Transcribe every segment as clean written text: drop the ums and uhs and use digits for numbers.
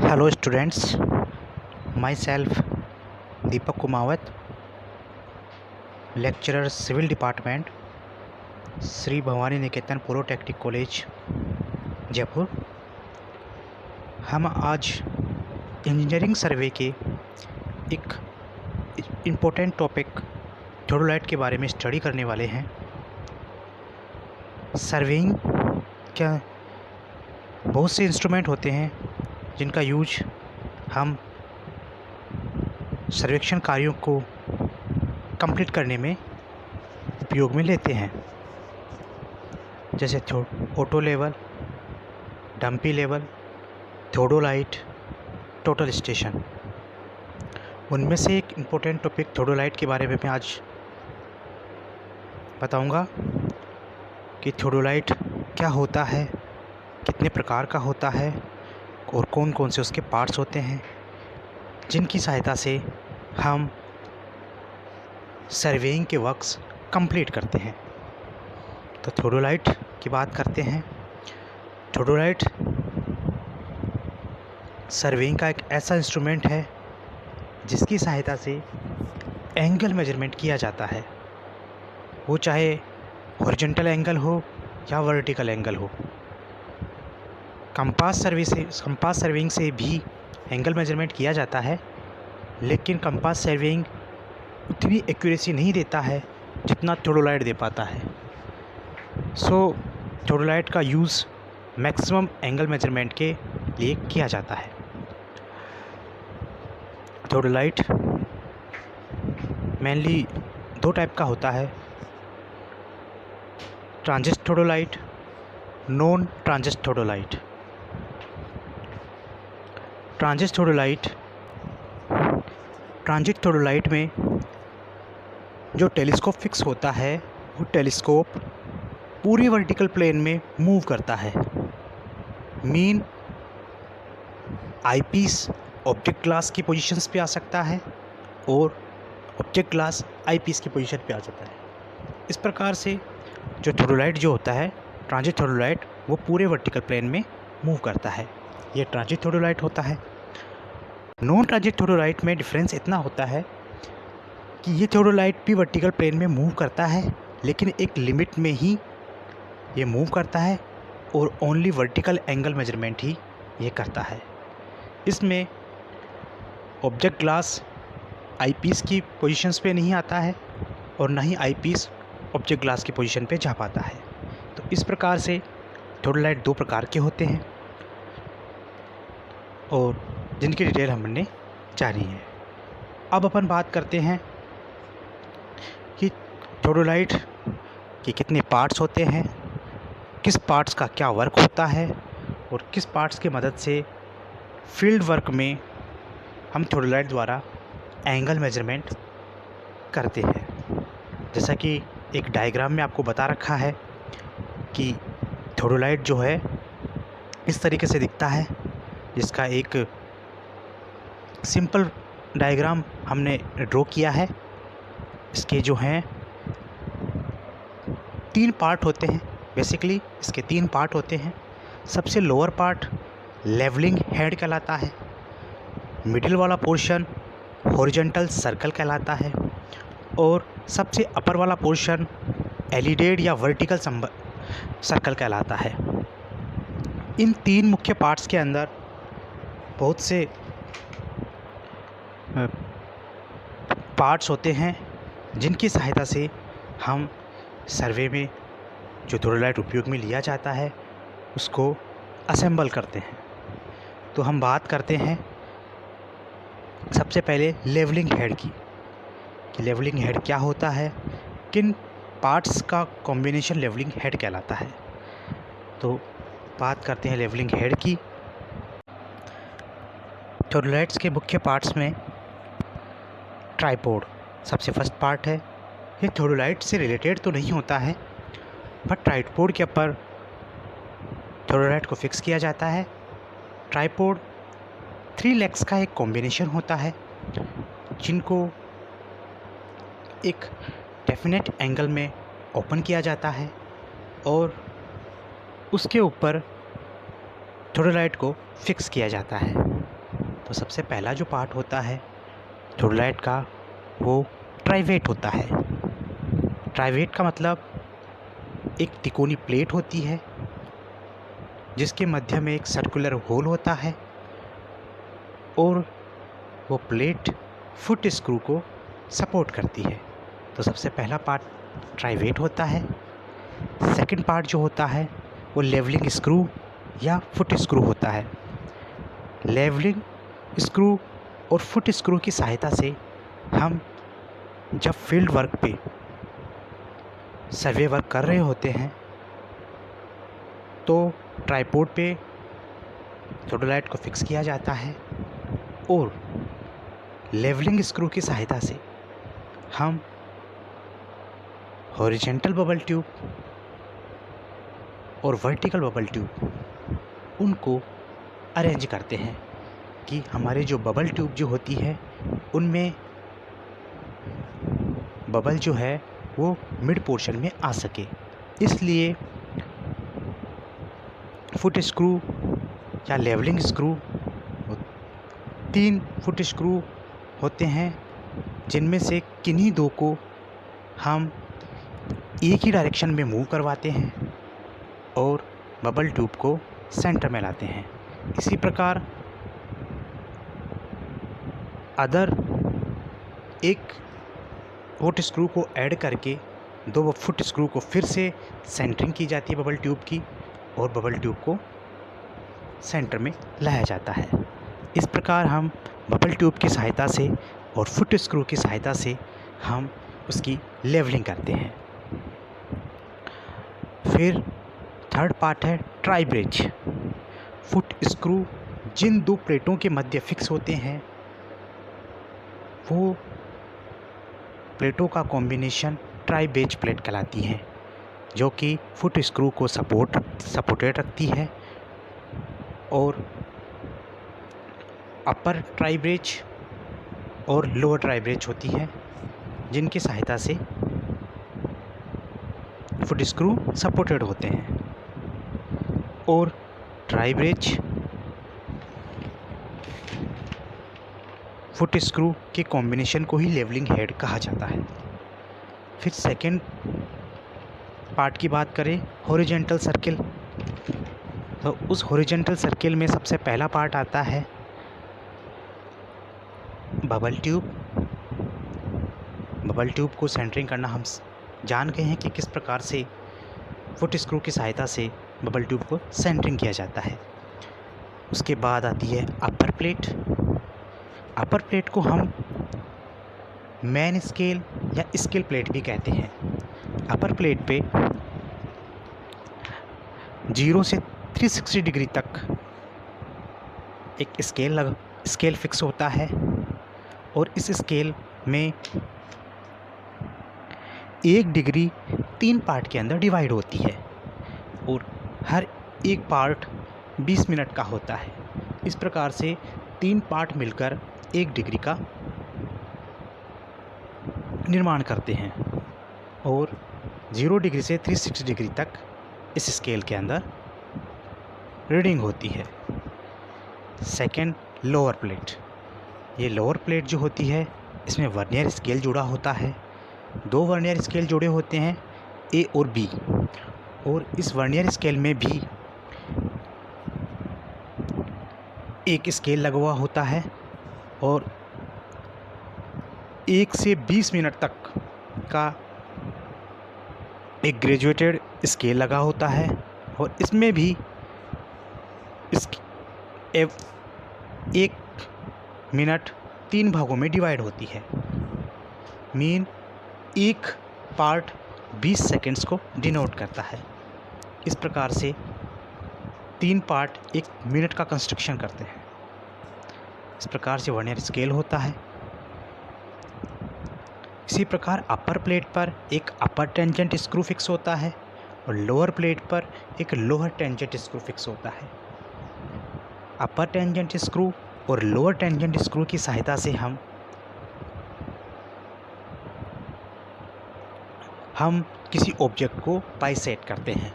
Hello students, myself Deepak Kumawat, lecturer Civil Department, Shri Bhawani Niketan polytechnic college Jaipur. हम आज engineering सर्वे के एक इम्पोर्टेंट टॉपिक थोडोलाइट के बारे में स्टडी करने वाले हैं। सर्वेइंग क्या बहुत से इंस्ट्रूमेंट होते हैं जिनका यूज हम सर्वेक्षण कार्यों को कंप्लीट करने में उपयोग में लेते हैं, जैसे auto level, dumpy level, theodolite, total station. उनमें से एक इम्पोर्टेंट टॉपिक थोडोलाइट के बारे में मैं आज बताऊंगा कि थोडोलाइट क्या होता है, कितने प्रकार का होता है और कौन कौन से उसके पार्ट्स होते हैं जिनकी सहायता से हम सर्वेइंग के वर्क्स कंप्लीट करते हैं। तो थोडोलाइट की बात करते हैं। थोडोलाइट सर्वेइंग का एक ऐसा इंस्ट्रूमेंट है जिसकी सहायता से एंगल मेजरमेंट किया जाता है, वो चाहे हॉरिजॉन्टल एंगल हो या वर्टिकल एंगल हो। कंपास सर्वेइंग से भी एंगल मेजरमेंट किया जाता है, लेकिन कंपास सर्वेइंग उतनी एक्यूरेसी नहीं देता है जितना थोडोलाइट दे पाता है। थोडोलाइट का यूज़ मैक्सिमम एंगल मेजरमेंट के लिए किया जाता है। थोडोलाइट मेनली दो टाइप का होता है, ट्रांजिट थोडोलाइट, नॉन ट्रांजिट थोडोलाइट। ट्रांजिट थोडोलाइट में जो टेलीस्कोप फिक्स होता है वो टेलीस्कोप पूरे वर्टिकल प्लेन में मूव करता है। मीन आईपीस ऑब्जेक्ट ग्लास की पोजीशंस पे आ सकता है और ऑब्जेक्ट ग्लास आईपीस की पोजीशन पे आ जाता है। इस प्रकार से जो थोडोलाइट जो होता है, ट्रांजिट थोडोलाइट, वो पूरे वर्टिकल प्लेन में मूव करता है। ये ट्रांजिट थोडोलाइट होता है। नॉन ट्रांजिट थोडोलाइट में डिफरेंस इतना होता है कि ये थोडोलाइट भी वर्टिकल प्लेन में मूव करता है, लेकिन एक लिमिट में ही ये मूव करता है और ओनली वर्टिकल एंगल मेजरमेंट ही ये करता है। इसमें ऑब्जेक्ट ग्लास आईपीस की पोजीशंस पे नहीं आता है और ना ही आईपीस ऑब्जेक्ट ग्लास की पोजीशन पे जा पाता है। तो इस प्रकार से थोडोलाइट दो प्रकार के होते हैं और जिनकी डिटेल हमने जानी है। अब अपन बात करते हैं कि थोडोलाइट के कितने पार्ट्स होते हैं, किस पार्ट्स का क्या वर्क होता है और किस पार्ट्स की मदद से फील्ड वर्क में हम थोडोलाइट द्वारा एंगल मेजरमेंट करते हैं। जैसा कि एक डायग्राम में आपको बता रखा है कि थोडोलाइट जो है इस तरीके से दिखता है, जिसका एक सिंपल डायग्राम हमने ड्रॉ किया है। इसके जो हैं 3 पार्ट होते हैं। बेसिकली इसके 3 पार्ट होते हैं। सबसे लोअर पार्ट लेवलिंग हेड कहलाता है, मिडिल वाला पोर्शन हॉरिजॉन्टल सर्कल कहलाता है और सबसे अपर वाला पोर्शन एलिडेड या वर्टिकल सर्कल कहलाता है। इन 3 मुख्य पार्ट्स के अंदर बहुत से पार्ट्स होते हैं जिनकी सहायता से हम सर्वे में जो थोडोलाइट उपयोग में लिया जाता है उसको असेंबल करते हैं। तो हम बात करते हैं सबसे पहले लेवलिंग हेड की, कि लेवलिंग हेड क्या होता है, किन पार्ट्स का कॉम्बिनेशन लेवलिंग हेड कहलाता है। तो बात करते हैं लेवलिंग हेड की। थोडोलाइट्स के मुख्य पार्ट्स में ट्राइपॉड सबसे फर्स्ट पार्ट है। ये थोडोलाइट से रिलेटेड तो नहीं होता है, बट ट्राइपॉड के ऊपर थोडोलाइट को फिक्स किया जाता है। ट्राइपॉड 3 लेग्स का एक कॉम्बिनेशन होता है जिनको एक डेफिनेट एंगल में ओपन किया जाता है और उसके ऊपर थोडोलाइट को फिक्स किया जाता है। तो सबसे पहला जो पार्ट होता है थ्रोडलाइट का वो ट्राइवेट होता है। ट्राइवेट का मतलब एक तिकोनी प्लेट होती है जिसके मध्य में एक सर्कुलर होल होता है और वो प्लेट फुट स्क्रू को सपोर्ट करती है। तो सबसे पहला पार्ट ट्राइवेट होता है। सेकंड पार्ट जो होता है वो लेवलिंग स्क्रू या फुट स्क्रू होता है। लेवलिंग स्क्रू और फुट स्क्रू की सहायता से हम जब फील्ड वर्क पे सर्वे वर्क कर रहे होते हैं तो ट्राइपॉड पे थ्रोडलाइट को फिक्स किया जाता है और लेवलिंग स्क्रू की सहायता से हम हॉरिजॉन्टल बबल ट्यूब और वर्टिकल बबल ट्यूब उनको अरेंज करते हैं कि हमारे जो बबल ट्यूब जो होती है उनमें बबल जो है वो मिड पोर्शन में आ सके। इसलिए फुट स्क्रू या लेवलिंग स्क्रू 3 फुट स्क्रू होते हैं जिनमें से किन्हीं 2 को हम एक ही डायरेक्शन में मूव करवाते हैं और बबल ट्यूब को सेंटर में लाते हैं। इसी प्रकार अदर एक फुट स्क्रू को ऐड करके 2 फुट स्क्रू को फिर से सेंटरिंग की जाती है बबल ट्यूब की और बबल ट्यूब को सेंटर में लाया जाता है। इस प्रकार हम बबल ट्यूब की सहायता से और फुट स्क्रू की सहायता से हम उसकी लेवलिंग करते हैं। फिर थर्ड पार्ट है ट्राई ब्रिज। फुट स्क्रू जिन 2 प्लेटों के मध्य फिक्स होते हैं वो प्लेटों का कॉम्बिनेशन ट्राई ब्रिज प्लेट कहलाती है जो कि फुट स्क्रू को सपोर्टेड रखती है और अपर ट्राई ब्रिज और लोअर ट्राई ब्रिज होती है जिनकी सहायता से फुट स्क्रू सपोर्टेड होते हैं और ट्राई ब्रिज फुट स्क्रू के कॉम्बिनेशन को ही लेवलिंग हेड कहा जाता है। फिर सेकंड पार्ट की बात करें हॉरिजॉन्टल सर्किल, तो उस हॉरिजॉन्टल सर्किल में सबसे पहला पार्ट आता है बबल ट्यूब। बबल ट्यूब को सेंटरिंग करना हम जान गए हैं कि किस प्रकार से फुट स्क्रू की सहायता से बबल ट्यूब को सेंटरिंग किया जाता है। उसके बाद आती है अपर प्लेट। अपर प्लेट को हम मेन स्केल या स्केल प्लेट भी कहते हैं। अपर प्लेट पे 0 से 360 डिग्री तक एक स्केल फिक्स होता है और इस स्केल में 1 डिग्री 3 पार्ट के अंदर डिवाइड होती है और हर एक पार्ट 20 मिनट का होता है। इस प्रकार से 3 पार्ट मिलकर 1 डिग्री का निर्माण करते हैं और 0 डिग्री से 360 डिग्री तक इस स्केल के अंदर रीडिंग होती है। Second lower plate. ये लोअर प्लेट जो होती है इसमें वर्नियर स्केल जुड़ा होता है। 2 वर्नियर स्केल जुड़े होते हैं ए और बी और इस वर्नियर स्केल में भी एक स्केल लगा हुआ होता है और 1 से 20 मिनट तक का एक ग्रेजुएटेड स्केल लगा होता है और इसमें भी एक मिनट 3 भागों में डिवाइड होती है। मीन एक पार्ट 20 सेकंड्स को डिनोट करता है। इस प्रकार से 3 पार्ट 1 मिनट का कंस्ट्रक्शन करते हैं। इस प्रकार से वर्नियर स्केल होता है। इसी प्रकार अपर प्लेट पर एक अपर टेंजेंट स्क्रू फिक्स होता है और लोअर प्लेट पर एक लोअर टेंजेंट स्क्रू फिक्स होता है। अपर टेंजेंट स्क्रू और लोअर टेंजेंट स्क्रू की सहायता से हम किसी ऑब्जेक्ट को बाइसेक्ट करते हैं।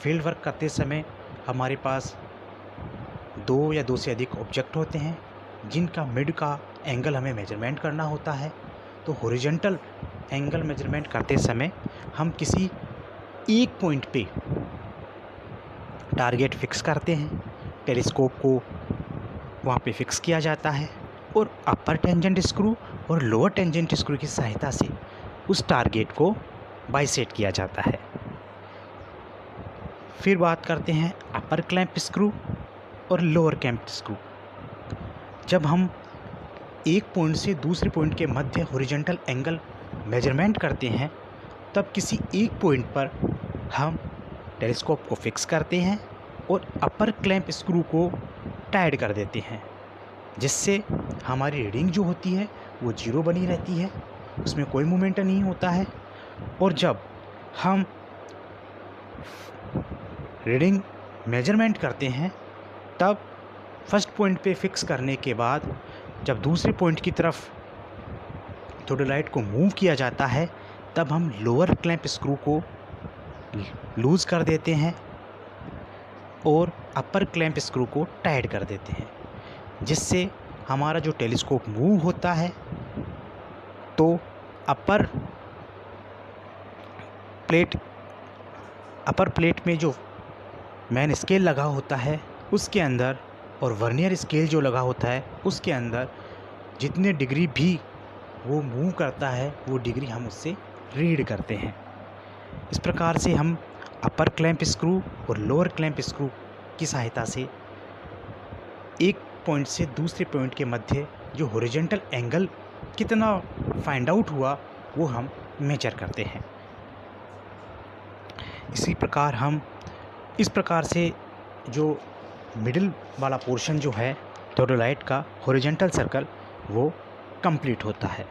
फील्ड वर्क करते समय हमारे पास 2 या 2 से अधिक ऑब्जेक्ट होते हैं जिनका मिड का एंगल हमें मेजरमेंट करना होता है। तो हॉरिजॉन्टल एंगल मेजरमेंट करते समय हम किसी एक पॉइंट पे टारगेट फिक्स करते हैं, टेलीस्कोप को वहाँ पे फिक्स किया जाता है और अपर टेंजेंट स्क्रू और लोअर टेंजेंट स्क्रू की सहायता से उस टारगेट को बाइसेट किया जाता है। फिर बात करते हैं अपर क्लैंप स्क्रू और लोअर क्लैंप स्क्रू। जब हम एक पॉइंट से दूसरे पॉइंट के मध्य हॉरिजॉन्टल एंगल मेजरमेंट करते हैं, तब किसी एक पॉइंट पर हम टेलीस्कोप को फिक्स करते हैं और अपर क्लैंप स्क्रू को टाइट कर देते हैं, जिससे हमारी रीडिंग जो होती है वो 0 बनी रहती है, उसमें कोई मूवमेंट नहीं होता है। और जब हम रीडिंग मेजरमेंट करते हैं, तब फर्स्ट पॉइंट पे फिक्स करने के बाद जब दूसरे पॉइंट की तरफ थोड़ोलाइट को मूव किया जाता है, तब हम लोअर क्लैंप स्क्रू को लूज़ कर देते हैं और अपर क्लैंप स्क्रू को टाइट कर देते हैं, जिससे हमारा जो टेलीस्कोप मूव होता है तो अपर प्लेट में जो मेन स्केल लगा होता है उसके अंदर और वर्नियर स्केल जो लगा होता है उसके अंदर जितने डिग्री भी वो मूव करता है वो डिग्री हम उससे रीड करते हैं। इस प्रकार से हम अपर क्लैंप स्क्रू और लोअर क्लैंप स्क्रू की सहायता से एक पॉइंट से दूसरे पॉइंट के मध्य जो हॉरिजॉन्टल एंगल कितना फाइंड आउट हुआ वो हम मेजर करते हैं। इसी प्रकार हम इस प्रकार से जो मिडिल वाला पोर्शन जो है थोड़ोलाइट का हॉरिजॉन्टल सर्कल वो कंप्लीट होता है।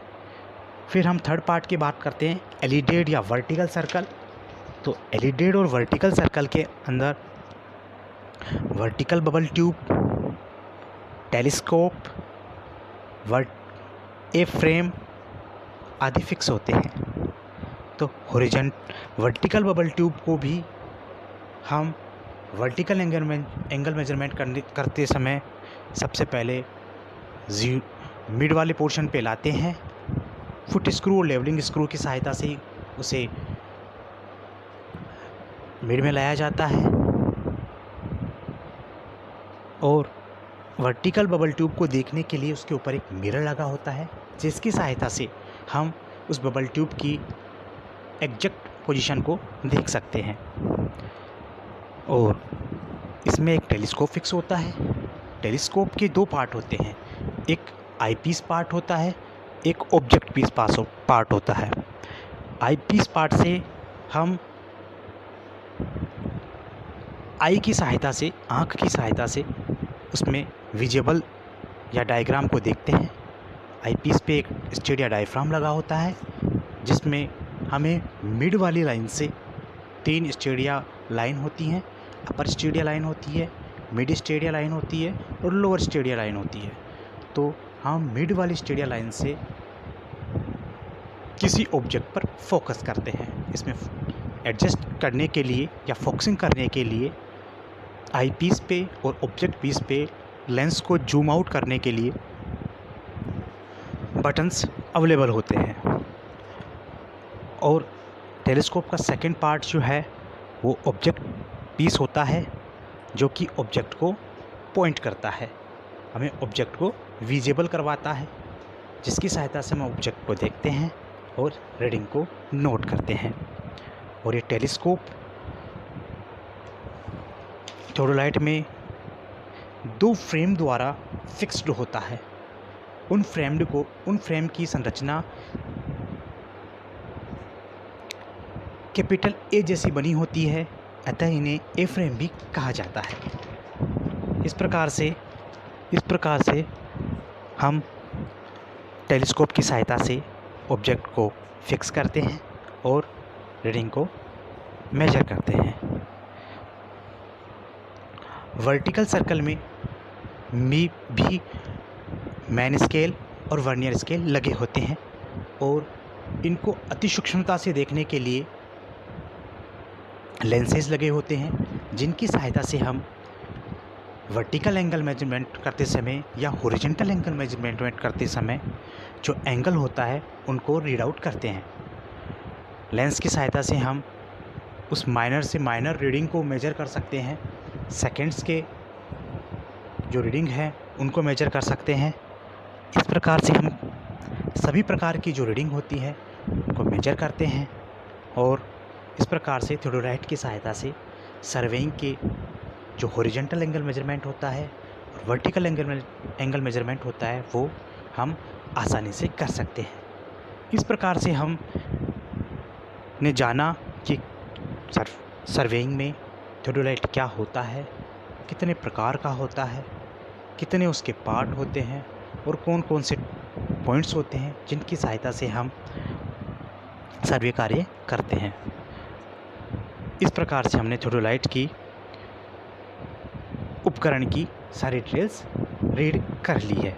फिर हम थर्ड पार्ट की बात करते हैं एलिडेड या वर्टिकल सर्कल। तो एलिडेड और वर्टिकल सर्कल के अंदर vertical bubble tube, telescope, a frame आदि फिक्स होते हैं। तो वर्टिकल बबल ट्यूब को भी हम वर्टिकल एंगल मेजरमेंट करते समय सबसे पहले मिड वाले पोर्शन पे लाते हैं, फुट स्क्रू और लेवलिंग स्क्रू की सहायता से उसे मिड में लाया जाता है और वर्टिकल बबल ट्यूब को देखने के लिए उसके ऊपर एक मिरर लगा होता है, जिसकी सहायता से हम उस बबल ट्यूब की एग्जैक्ट पोजीशन को देख सकते हैं। और इसमें एक टेलीस्कोप फिक्स होता है। टेलीस्कोप के 2 पार्ट होते हैं, एक आई पीस पार्ट होता है, एक ऑब्जेक्ट पीस पार्ट होता है। आई पीस पार्ट से हम आई की सहायता से, आँख की सहायता से उसमें विजिबल या डायग्राम को देखते हैं। आई पीस पे एक स्टेडिया डायफ्राम लगा होता है, जिसमें हमें मिड वाली लाइन से 3 स्टेडिया लाइन होती हैं, अपर स्टेडिया लाइन होती है, मिड स्टेडिया लाइन होती है और लोअर स्टेडिया लाइन होती है। तो हम मिड वाली स्टेडिया लाइन से किसी ऑब्जेक्ट पर फोकस करते हैं। इसमें एडजस्ट करने के लिए या फोकसिंग करने के लिए आई पीस पे और ऑब्जेक्ट पीस पे लेंस को जूम आउट करने के लिए बटन्स अवेलेबल होते हैं। और टेलीस्कोप का सेकंड पार्ट जो है वो ऑब्जेक्ट पीस होता है, जो कि ऑब्जेक्ट को पॉइंट करता है, हमें ऑब्जेक्ट को विजिबल करवाता है, जिसकी सहायता से हम ऑब्जेक्ट को देखते हैं और रीडिंग को नोट करते हैं। और ये टेलीस्कोप थोड़ोलाइट में 2 फ्रेम द्वारा फिक्स्ड होता है। उन फ्रेम की संरचना कैपिटल ए जैसी बनी होती है, अतः इन्हें ए फ्रेम भी कहा जाता है। इस प्रकार से हम टेलीस्कोप की सहायता से ऑब्जेक्ट को फिक्स करते हैं और रीडिंग को मेजर करते हैं। वर्टिकल सर्कल में भी मेन स्केल और वर्नियर स्केल लगे होते हैं और इनको अति सूक्ष्मता से देखने के लिए लेंसेज लगे होते हैं, जिनकी सहायता से हम वर्टिकल एंगल मेजरमेंट करते समय या हॉरिजॉन्टल एंगल मेजरमेंट करते समय जो एंगल होता है उनको रीड आउट करते हैं। लेंस की सहायता से हम उस माइनर से माइनर रीडिंग को मेजर कर सकते हैं। सेकेंड्स के जो रीडिंग है उनको मेजर कर सकते हैं। इस प्रकार से हम सभी प्रकार की जो रीडिंग होती है उनको मेजर करते हैं और इस प्रकार से थियोडोलाइट की सहायता से सर्वेइंग के जो हॉरिजॉन्टल एंगल मेजरमेंट होता है और वर्टिकल एंगल मेजरमेंट होता है वो हम आसानी से कर सकते हैं। इस प्रकार से हम ने जाना कि सर्वेइंग में थियोडोलाइट क्या होता है, कितने प्रकार का होता है, कितने उसके पार्ट होते हैं और कौन कौन से पॉइंट्स होते हैं जिनकी सहायता से हम सर्वे कार्य करते हैं। इस प्रकार से हमने थियोडोलाइट की उपकरण की सारी डिटेल्स रीड कर ली है।